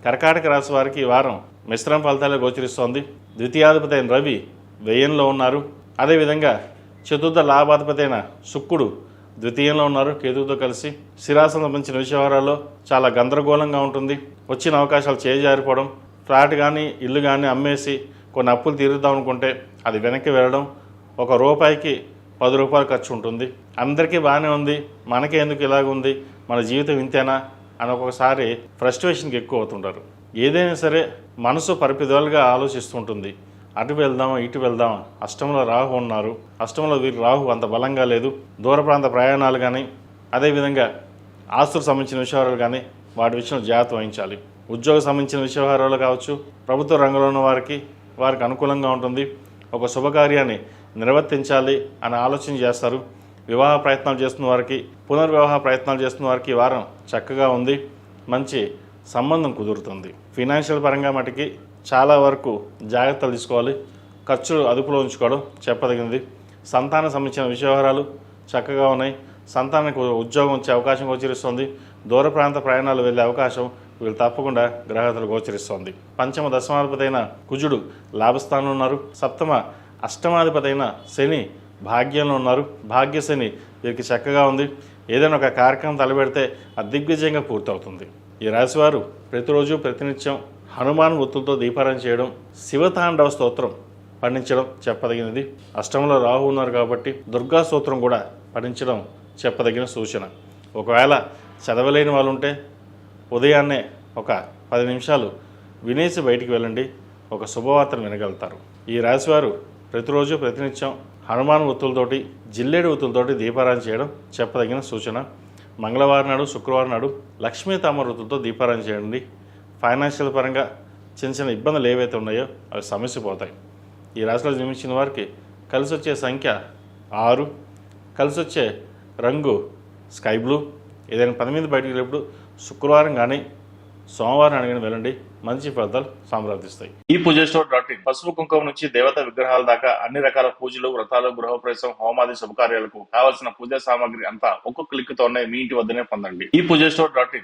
కర్కాటక రాశి వారికి ఈ వారం మిశ్రమ ఫలితాలు గోచరిస్తోంది. ద్వితీయాధిపతి అయిన రవి వ్యయంలో ఉన్నారు. అదేవిధంగా చతుర్థ లాభాధిపతి అయిన శుక్రుడు ద్వితీయంలో ఉన్నారు కేతువుతో కలిసి. స్థిరాస్తులకు సంబంధించిన వ్యవహారాల్లో చాలా గందరగోళంగా ఉంటుంది. వచ్చిన అవకాశాలు చేజారిపోవడం, ఫ్లాట్ కానీ ఇల్లు కానీ అమ్మేసి కొన్ని అప్పులు తీరుద్దాం అనుకుంటే అది వెనక్కి వెళ్ళడం, ₹1కి ₹10 ఖర్చు ఉంటుంది. అందరికీ బాగానే ఉంది, మనకే ఎందుకు ఇలాగ ఉంది, మన జీవితం ఇంతేనా అని ఒక్కొక్కసారి ఫ్రస్ట్రేషన్కి ఎక్కువ అవుతుంటారు. ఏదైనా సరే మనసు పరిపిదలుగా ఆలోచిస్తుంటుంది. అటు వెళ్దామా ఇటు వెళ్దామా, అష్టంలో రాహు ఉన్నారు. అష్టంలో వీరు రాహు అంత బలంగా లేదు. దూర ప్రాంత ప్రయాణాలు కానీ అదేవిధంగా ఆస్తులకు సంబంధించిన విషయాలు కానీ వాటి విషయంలో జాగ్రత్త వహించాలి. ఉద్యోగ సంబంధించిన విషయాలు కావచ్చు, ప్రభుత్వ రంగంలో ఉన్న వారికి అనుకూలంగా ఉంటుంది. ఒక శుభకార్యాన్ని నిర్వర్తించాలి అని ఆలోచన చేస్తారు. వివాహ ప్రయత్నాలు చేస్తున్న వారికి, పునర్వివాహ ప్రయత్నాలు చేస్తున్న వారికి ఈ వారం చక్కగా ఉంది. మంచి సంబంధం కుదురుతుంది. ఫినాన్షియల్ పరంగా మటుకి చాలా వరకు జాగ్రత్తలు తీసుకోవాలి. ఖర్చులు అదుపులో ఉంచుకోవడం చెప్పదగినది. సంతానం సంబంధించిన విషయాలు చక్కగా ఉన్నాయి. సంతానానికి ఉద్యోగం వచ్చే అవకాశం గోచరిస్తుంది. దూర ప్రాంత ప్రయాణాలు వెళ్ళే అవకాశం వీళ్ళు తప్పకుండా గ్రహతలు గోచరిస్తోంది. పంచమ దశమాధిపతి అయిన కుజుడు లాభస్థానంలో ఉన్నారు. సప్తమ అష్టమాధిపతి అయిన శని భాగ్యంలో ఉన్నారు. భాగ్య శని వీరికి చక్కగా ఉంది. ఏదైనా ఒక కార్యక్రమం తలపెడితే అది దిగ్విజయంగా పూర్తవుతుంది. ఈ రాశివారు ప్రతిరోజు ప్రతినిత్యం హనుమాన్ ఒత్తులతో దీపారాధన చేయడం, శివతాండవ స్తోత్రం పఠించడం చెప్పదగినది. అష్టంలో రాహు ఉన్నారు కాబట్టి దుర్గా స్తోత్రం కూడా పఠించడం చెప్పదగిన సూచన. ఒకవేళ చదవలేని వాళ్ళు ఉంటే ఉదయాన్నే ఒక 10 నిమిషాలు వినేసి బయటికి వెళ్ళండి, ఒక శుభవార్తను వినగలుగుతారు. ఈ రాశివారు ప్రతిరోజు ప్రతినిత్యం హనుమాన్ ఒత్తులతోటి, జిల్లేడు ఒత్తులతోటి దీపారాధన చేయడం చెప్పదగిన సూచన. మంగళవారం నాడు, శుక్రవారం నాడు లక్ష్మీ తామర ఒత్తులతో దీపారాధన చేయండి. ఫైనాన్షియల్ పరంగా చిన్న చిన్న ఇబ్బందులు ఏవైతే ఉన్నాయో అవి సమస్యపోతాయి. ఈ రాశిలో జన్మించిన వారికి కలిసి వచ్చే సంఖ్య 6, కలిసి వచ్చే రంగు స్కై బ్లూ. ఏదైనా పని మీద బయటికి వెళ్ళినప్పుడు శుక్రవారం కానీ సోమవారం కానీ వెళ్ళండి, మంచి ఫలితాలు సంప్రాప్తిస్తాయి. ఈ పూజస్టోర్.in పసుపు కుంకుమ నుంచి దేవత విగ్రహాల దాకా అన్ని రకాల పూజలు, వ్రతాలు, గృహప్రవేశం, హోమాది శుభకార్యాలకు కావాల్సిన పూజా సామాగ్రి అంతా ఒక్కొక్క క్లిక్ తోనే మీ ఇంటి వద్దనే పొందండి. ఈ పూజస్టోర్.in